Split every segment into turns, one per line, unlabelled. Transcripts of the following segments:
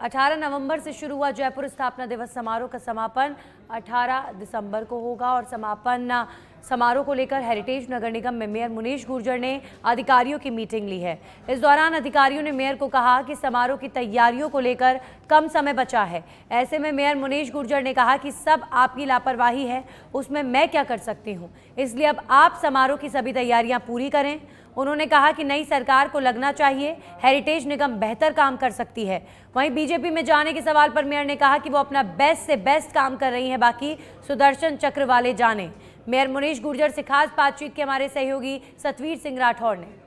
18 नवंबर से शुरू हुआ जयपुर स्थापना दिवस समारोह का समापन 18 दिसंबर को होगा और समापन समारोह को लेकर हेरिटेज नगर निगम में मेयर मुनीश गुर्जर ने अधिकारियों की मीटिंग ली है। इस दौरान अधिकारियों ने मेयर को कहा कि समारोह की तैयारियों को लेकर कम समय बचा है। ऐसे में मेयर मुनीश गुर्जर ने कहा कि सब आपकी लापरवाही है, उसमें मैं क्या कर सकती हूँ, इसलिए अब आप समारोह की सभी तैयारियां पूरी करें। उन्होंने कहा कि नई सरकार को लगना चाहिए हेरिटेज निगम बेहतर काम कर सकती है। वहीं बीजेपी में जाने के सवाल पर मेयर ने कहा कि वो अपना बेस्ट से बेस्ट काम कर रही हैं, बाकी सुदर्शन चक्र वाले जाने। मेयर मुनीश गुर्जर से खास बातचीत के हमारे सहयोगी सतवीर सिंह राठौर ने।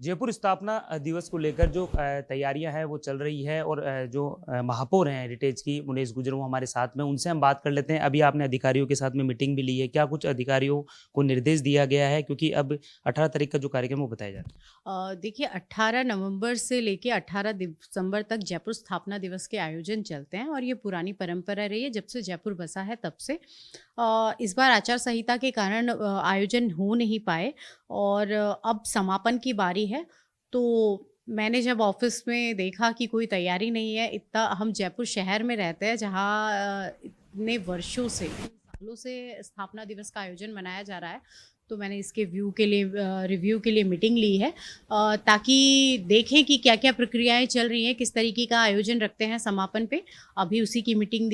जयपुर स्थापना दिवस को लेकर जो तैयारियां हैं वो चल रही है और जो महापौर हैं हेरिटेज की मुनीश गुर्जर वो हमारे साथ में, उनसे हम बात कर लेते हैं। अभी आपने अधिकारियों के साथ में मीटिंग भी ली है, क्या कुछ अधिकारियों को निर्देश दिया गया है, क्योंकि अब 18 तारीख का जो कार्यक्रम वो बताया जा रहा है?
देखिए 18 नवंबर से लेके 18 दिसंबर तक जयपुर स्थापना दिवस के आयोजन चलते हैं और ये पुरानी परंपरा रही है जब से जयपुर बसा है तब से। इस बार आचार संहिता के कारण आयोजन हो नहीं पाए और अब समापन की बारी है। तो मैंने जब ऑफिस में देखा कि कोई तैयारी नहीं है, इतना हम जयपुर शहर में रहते हैं जहाँ इतने वर्षों से सालों से स्थापना दिवस का आयोजन मनाया जा रहा है, तो मैंने इसके रिव्यू के लिए मीटिंग ली है ताकि देखें कि क्या क्या प्रक्रियाएं चल रही हैं, किस तरीके का आयोजन रखते हैं समापन पे। अभी उसी की मीटिंग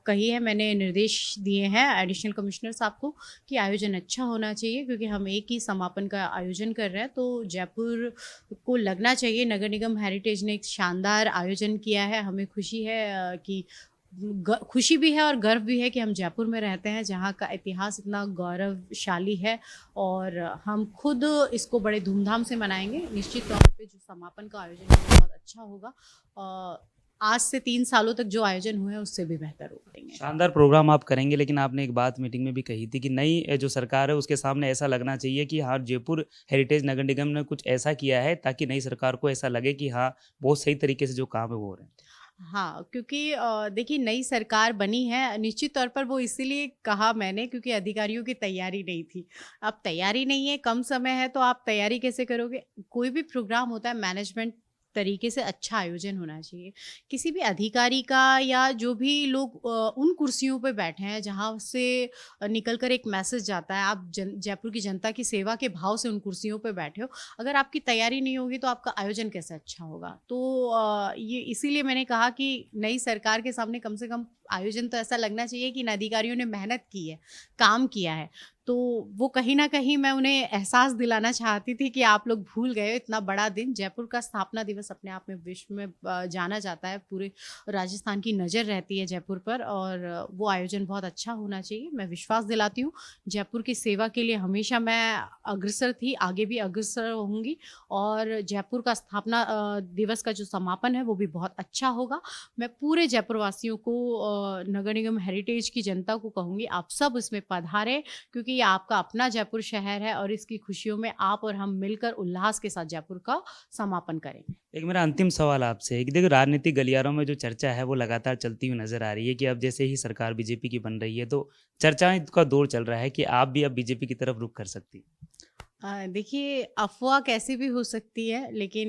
कही है, मैंने निर्देश दिए हैं एडिशनल कमिश्नर साहब को कि आयोजन अच्छा होना चाहिए, क्योंकि हम एक ही समापन का आयोजन कर रहे हैं तो जयपुर को लगना चाहिए। नगर निगम हेरिटेज ने एक शानदार आयोजन किया है, हमें खुशी है कि खुशी भी है और गर्व भी है कि हम जयपुर में रहते हैं जहाँ का इतिहास इतना गौरवशाली है और हम खुद इसको बड़े धूमधाम से मनाएंगे। निश्चित तौर पे जो समापन का आयोजन है बहुत अच्छा होगा। आज से 3 सालों तक जो आयोजन हुए हैं उससे भी बेहतर हो पाएंगे।
शानदार प्रोग्राम आप करेंगे, लेकिन आपने एक बात मीटिंग में भी कही थी कि नई जो सरकार है उसके सामने ऐसा लगना चाहिए कि हाँ, जयपुर हेरिटेज नगर निगम ने कुछ ऐसा किया है ताकि नई सरकार को ऐसा लगे कि हाँ, बहुत सही तरीके से जो काम है वो हो रहे हैं।
हाँ, क्योंकि देखिए नई सरकार बनी है, निश्चित तौर पर वो इसीलिए कहा मैंने क्योंकि अधिकारियों की तैयारी नहीं थी। अब तैयारी नहीं है, कम समय है, तो आप तैयारी कैसे करोगे? कोई भी प्रोग्राम होता है मैनेजमेंट तरीके से अच्छा आयोजन होना चाहिए। किसी भी अधिकारी का या जो भी लोग उन कुर्सियों पे बैठे हैं जहाँ से निकल कर एक मैसेज जाता है, आप जयपुर की जनता की सेवा के भाव से उन कुर्सियों पे बैठे हो, अगर आपकी तैयारी नहीं होगी तो आपका आयोजन कैसे अच्छा होगा? तो ये इसीलिए मैंने कहा कि नई सरकार के सामने कम से कम आयोजन तो ऐसा लगना चाहिए कि इन अधिकारियों ने मेहनत की है, काम किया है। तो वो कहीं न कहीं मैं उन्हें एहसास दिलाना चाहती थी कि आप लोग भूल गए हो इतना बड़ा दिन। जयपुर का स्थापना दिवस अपने आप में विश्व में जाना जाता है, पूरे राजस्थान की नज़र रहती है जयपुर पर और वो आयोजन बहुत अच्छा होना चाहिए। मैं विश्वास दिलाती हूँ, जयपुर की सेवा के लिए हमेशा मैं अग्रसर थी, आगे भी अग्रसर रहूँगी और जयपुर का स्थापना दिवस का जो समापन है वो भी बहुत अच्छा होगा। मैं पूरे जयपुर वासियों को, नगर निगम हेरिटेज की जनता को कहूँगी, आप सब इसमें पधारें, क्योंकि ये आपका अपना जयपुर शहर है और इसकी खुशियों में आप और हम मिलकर उल्लास के साथ जयपुर का समापन करेंगे।
एक मेरा अंतिम सवाल आपसे है कि देखो, राजनीतिक गलियारों में जो चर्चा है वो लगातार चलती हुई नजर आ रही है कि अब जैसे ही सरकार बीजेपी की बन रही है तो चर्चाएं का दौर चल रहा है कि आप भी अब बीजेपी की तरफ रुख कर सकती हैं।
देखिए अफ़वाह कैसी भी हो सकती है, लेकिन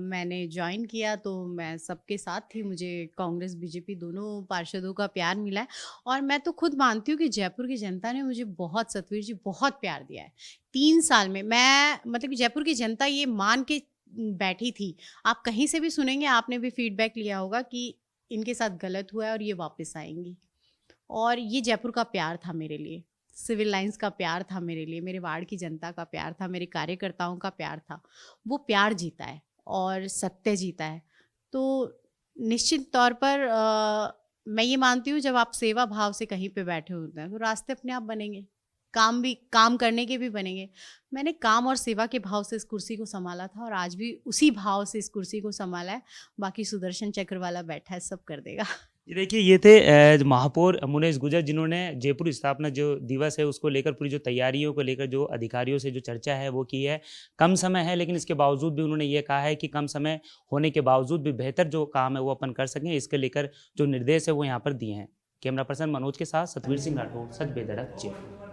मैंने जॉइन किया तो मैं सबके साथ थी। मुझे कांग्रेस बीजेपी दोनों पार्षदों का प्यार मिला है और मैं तो खुद मानती हूँ कि जयपुर की जनता ने मुझे बहुत, सतवीर जी, बहुत प्यार दिया है 3 साल में। मैं मतलब कि जयपुर की जनता ये मान के बैठी थी, आप कहीं से भी सुनेंगे, आपने भी फीडबैक लिया होगा कि इनके साथ गलत हुआ है और ये वापस आएंगी। और ये जयपुर का प्यार था मेरे लिए, सिविल लाइंस का प्यार था मेरे लिए, मेरे वार्ड की जनता का प्यार था, मेरे कार्यकर्ताओं का प्यार था। वो प्यार जीता है और सत्य जीता है। तो निश्चित तौर पर मैं ये मानती हूँ, जब आप सेवा भाव से कहीं पे बैठे होते हैं तो रास्ते अपने आप बनेंगे, काम करने के भी बनेंगे। मैंने काम और सेवा के भाव से इस कुर्सी को संभाला था और आज भी उसी भाव से इस कुर्सी को संभाला है। बाकी सुदर्शन चक्र वाला बैठा है, सब कर देगा।
ये देखिए, ये थे महापौर मुनीश गुर्जर, जिन्होंने जयपुर स्थापना जो दिवस है उसको लेकर पूरी जो तैयारियों को लेकर जो अधिकारियों से जो चर्चा है वो की है। कम समय है, लेकिन इसके बावजूद भी उन्होंने ये कहा है कि कम समय होने के बावजूद भी बेहतर जो काम है वो अपन कर सकें, इसके लेकर जो निर्देश है वो यहाँ पर दिए हैं। कैमरा पर्सन मनोज के साथ सतवीर सिंह राठौर, सच बेधड़क जयपुर।